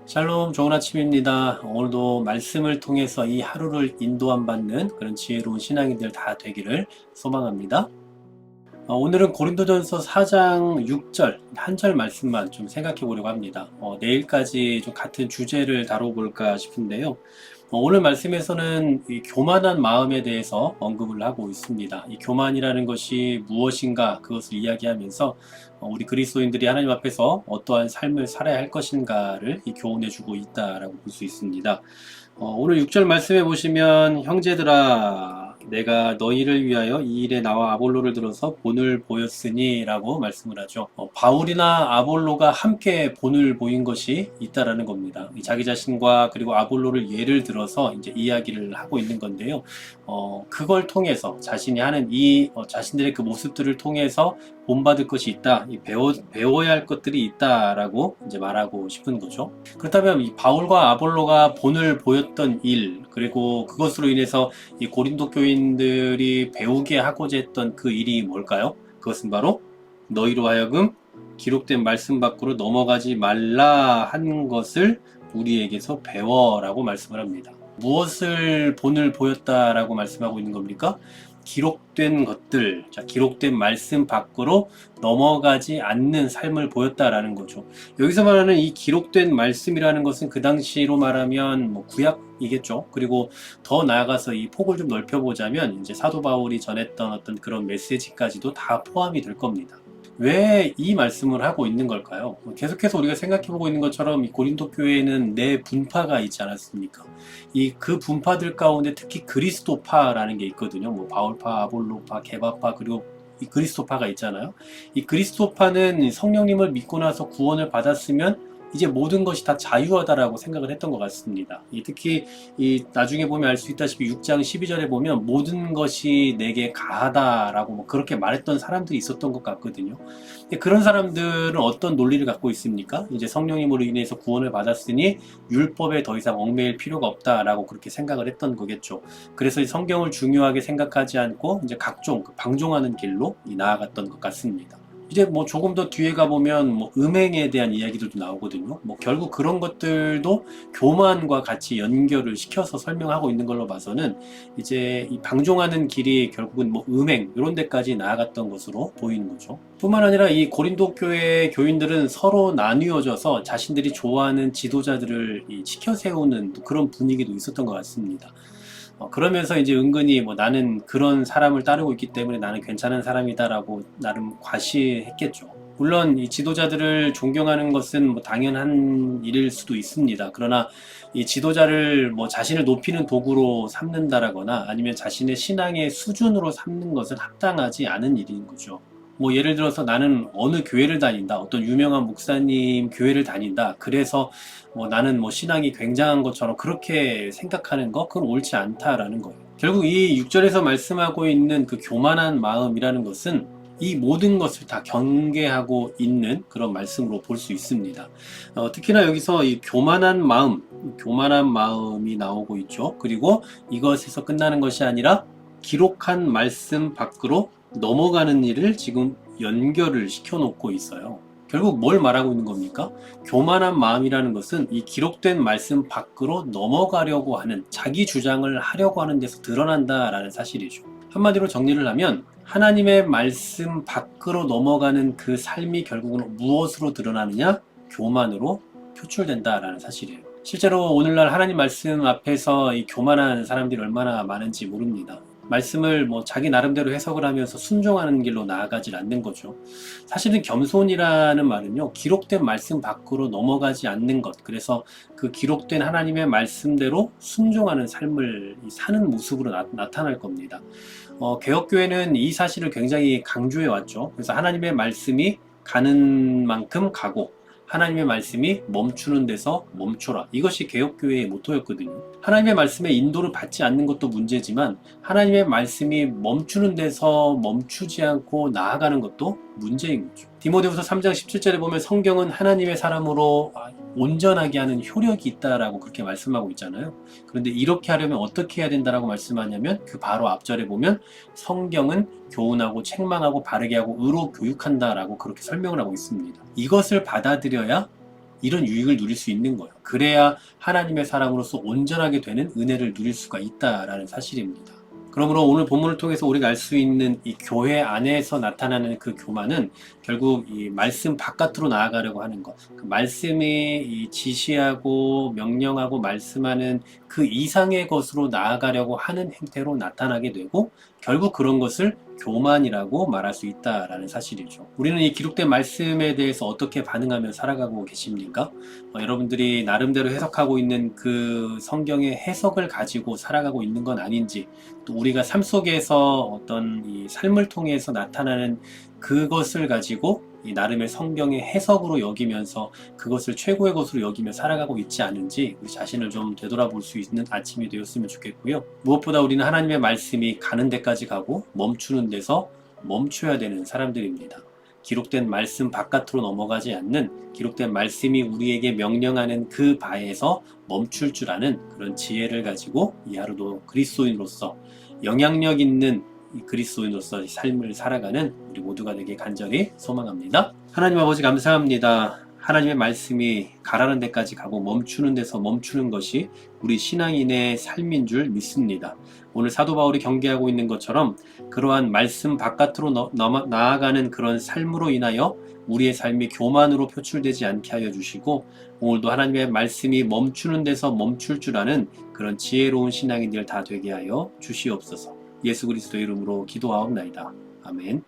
샬롬, 좋은 아침입니다. 오늘도 말씀을 통해서 이 하루를 인도함 받는 그런 지혜로운 신앙인들 다 되기를 소망합니다. 오늘은 고린도전서 4장 6절 한 절 말씀만 좀 생각해 보려고 합니다. 내일까지 좀 같은 주제를 다뤄볼까 싶은데요. 오늘 말씀에서는 이 교만한 마음에 대해서 언급을 하고 있습니다. 이 교만이라는 것이 무엇인가 그것을 이야기하면서 우리 그리스도인들이 하나님 앞에서 어떠한 삶을 살아야 할 것인가를 교훈해 주고 있다라고 볼 수 있습니다. 오늘 6절 말씀해 보시면 형제들아 내가 너희를 위하여 이 일에 나와 아볼로를 들어서 본을 보였으니 라고 말씀을 하죠. 바울이나 아볼로가 함께 본을 보인 것이 있다라는 겁니다. 자기 자신과 그리고 아볼로를 예를 들어서 이제 이야기를 하고 있는 건데요. 그걸 통해서 자신이 하는 자신들의 그 모습들을 통해서 본받을 것이 있다. 배워야 할 것들이 있다라고 이제 말하고 싶은 거죠. 그렇다면 이 바울과 아볼로가 본을 보였던 일, 그리고 그것으로 인해서 이 고린도 교인들이 배우게 하고자 했던 그 일이 뭘까요? 그것은 바로 너희로 하여금 기록된 말씀 밖으로 넘어가지 말라 한 것을 우리에게서 배워라고 말씀을 합니다. 무엇을 본을 보였다라고 말씀하고 있는 겁니까? 기록된 것들, 기록된 말씀 밖으로 넘어가지 않는 삶을 보였다라는 거죠. 여기서 말하는 이 기록된 말씀이라는 것은 그 당시로 말하면 구약이겠죠. 그리고 더 나아가서 이 폭을 좀 넓혀보자면 이제 사도 바울이 전했던 어떤 그런 메시지까지도 다 포함이 될 겁니다. 왜 이 말씀을 하고 있는 걸까요? 계속해서 우리가 생각해보고 있는 것처럼 이 고린도 교회에는 네 분파가 있지 않았습니까? 그 분파들 가운데 특히 그리스도파라는 게 있거든요. 바울파, 아볼로파, 게바파, 그리고 이 그리스도파가 있잖아요. 이 그리스도파는 성령님을 믿고 나서 구원을 받았으면 이제 모든 것이 다 자유하다라고 생각을 했던 것 같습니다. 특히 나중에 보면 알 수 있다시피 6장 12절에 보면 모든 것이 내게 가하다라고 그렇게 말했던 사람들이 있었던 것 같거든요. 그런 사람들은 어떤 논리를 갖고 있습니까? 이제 성령님으로 인해서 구원을 받았으니 율법에 더 이상 얽매일 필요가 없다라고 그렇게 생각을 했던 거겠죠. 그래서 이 성경을 중요하게 생각하지 않고 이제 각종 방종하는 길로 나아갔던 것 같습니다. 이제 조금 더 뒤에 가보면 음행에 대한 이야기들도 나오거든요. 결국 그런 것들도 교만과 같이 연결을 시켜서 설명하고 있는 걸로 봐서는 이제 이 방종하는 길이 결국은 음행 이런 데까지 나아갔던 것으로 보이는 거죠. 뿐만 아니라 이 고린도 교회 교인들은 서로 나뉘어져서 자신들이 좋아하는 지도자들을 지켜 세우는 그런 분위기도 있었던 것 같습니다. 그러면서 이제 은근히 나는 그런 사람을 따르고 있기 때문에 나는 괜찮은 사람이다라고 나름 과시했겠죠. 물론 이 지도자들을 존경하는 것은 당연한 일일 수도 있습니다. 그러나 이 지도자를 자신을 높이는 도구로 삼는다라거나 아니면 자신의 신앙의 수준으로 삼는 것은 합당하지 않은 일인 거죠. 예를 들어서 나는 어느 교회를 다닌다. 어떤 유명한 목사님 교회를 다닌다. 그래서 나는 신앙이 굉장한 것처럼 그렇게 생각하는 거, 그건 옳지 않다라는 거예요. 결국 이 6절에서 말씀하고 있는 그 교만한 마음이라는 것은 이 모든 것을 다 경계하고 있는 그런 말씀으로 볼 수 있습니다. 특히나 여기서 이 교만한 마음이 나오고 있죠. 그리고 이것에서 끝나는 것이 아니라 기록한 말씀 밖으로 넘어가는 일을 지금 연결을 시켜놓고 있어요. 결국 뭘 말하고 있는 겁니까? 교만한 마음이라는 것은 이 기록된 말씀 밖으로 넘어가려고 하는, 자기 주장을 하려고 하는 데서 드러난다라는 사실이죠. 한마디로 정리를 하면 하나님의 말씀 밖으로 넘어가는 그 삶이 결국은 무엇으로 드러나느냐? 교만으로 표출된다라는 사실이에요. 실제로 오늘날 하나님 말씀 앞에서 이 교만한 사람들이 얼마나 많은지 모릅니다. 말씀을 자기 나름대로 해석을 하면서 순종하는 길로 나아가질 않는 거죠. 사실은 겸손이라는 말은요, 기록된 말씀 밖으로 넘어가지 않는 것, 그래서 그 기록된 하나님의 말씀대로 순종하는 삶을 사는 모습으로 나타날 겁니다. 개혁교회는 이 사실을 굉장히 강조해 왔죠. 그래서 하나님의 말씀이 가는 만큼 가고 하나님의 말씀이 멈추는 데서 멈춰라. 이것이 개혁교회의 모토였거든요. 하나님의 말씀에 인도를 받지 않는 것도 문제지만 하나님의 말씀이 멈추는 데서 멈추지 않고 나아가는 것도 문제인 거죠. 디모데후서 3장 17절에 보면 성경은 하나님의 사람으로 온전하게 하는 효력이 있다라고 그렇게 말씀하고 있잖아요. 그런데 이렇게 하려면 어떻게 해야 된다라고 말씀하냐면 그 바로 앞절에 보면 성경은 교훈하고 책망하고 바르게 하고 의로 교육한다라고 그렇게 설명을 하고 있습니다. 이것을 받아들여야 이런 유익을 누릴 수 있는 거예요. 그래야 하나님의 사람으로서 온전하게 되는 은혜를 누릴 수가 있다라는 사실입니다. 그러므로 오늘 본문을 통해서 우리가 알 수 있는 이 교회 안에서 나타나는 그 교만은 결국 이 말씀 바깥으로 나아가려고 하는 것. 그 말씀이 이 지시하고 명령하고 말씀하는 그 이상의 것으로 나아가려고 하는 행태로 나타나게 되고 결국 그런 것을 교만이라고 말할 수 있다라는 사실이죠. 우리는 이 기록된 말씀에 대해서 어떻게 반응하며 살아가고 계십니까? 여러분들이 나름대로 해석하고 있는 그 성경의 해석을 가지고 살아가고 있는 건 아닌지, 또 우리가 삶 속에서 어떤 이 삶을 통해서 나타나는 그것을 가지고 이 나름의 성경의 해석으로 여기면서 그것을 최고의 것으로 여기며 살아가고 있지 않은지 우리 자신을 좀 되돌아볼 수 있는 아침이 되었으면 좋겠고요. 무엇보다 우리는 하나님의 말씀이 가는 데까지 가고 멈추는 데서 멈춰야 되는 사람들입니다. 기록된 말씀 바깥으로 넘어가지 않는, 기록된 말씀이 우리에게 명령하는 그 바에서 멈출 줄 아는 그런 지혜를 가지고 이 하루도 그리스도인으로서 영향력 있는 그리스도인으로서 삶을 살아가는 우리 모두가 되길 간절히 소망합니다. 하나님 아버지 감사합니다. 하나님의 말씀이 가라는 데까지 가고 멈추는 데서 멈추는 것이 우리 신앙인의 삶인 줄 믿습니다. 오늘 사도 바울이 경계하고 있는 것처럼 그러한 말씀 바깥으로 나아가는 그런 삶으로 인하여 우리의 삶이 교만으로 표출되지 않게 하여 주시고, 오늘도 하나님의 말씀이 멈추는 데서 멈출 줄 아는 그런 지혜로운 신앙인들 다 되게 하여 주시옵소서. 예수 그리스도의 이름으로 기도하옵나이다. 아멘.